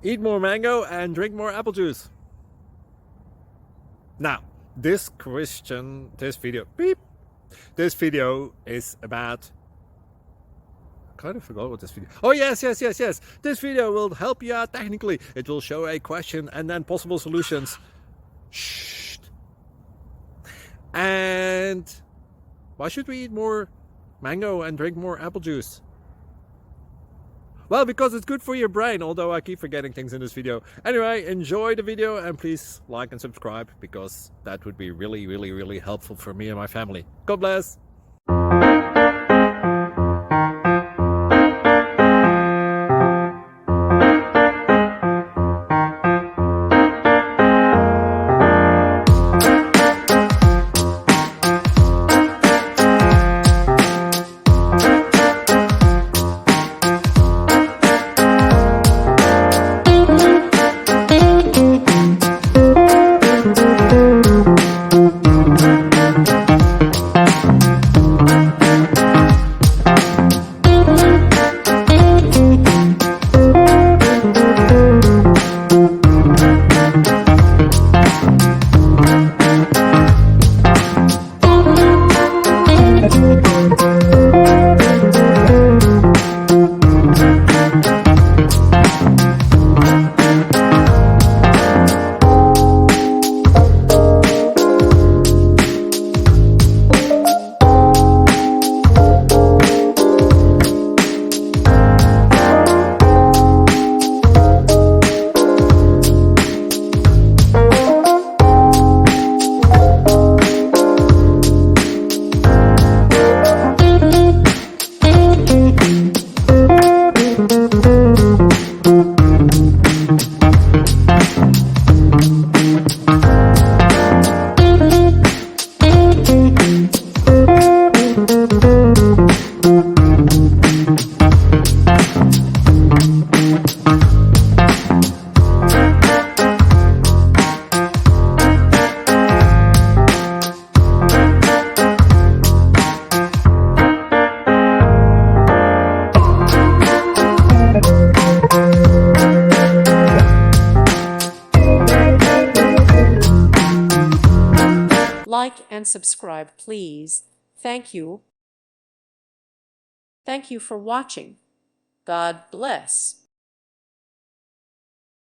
Eat more mango and drink more apple juice. Now, this video is about, I kind of forgot what this video. Oh, yes. This video will help you out technically. It will show a question and then possible solutions. Shh. And why should we eat more mango and drink more apple juice? Well, because it's good for your brain, although I keep forgetting things in this video. Anyway, enjoy the video and please like and subscribe, because that would be really helpful for me and my family. God bless! Like and subscribe, please. Thank you. Thank you for watching. God bless.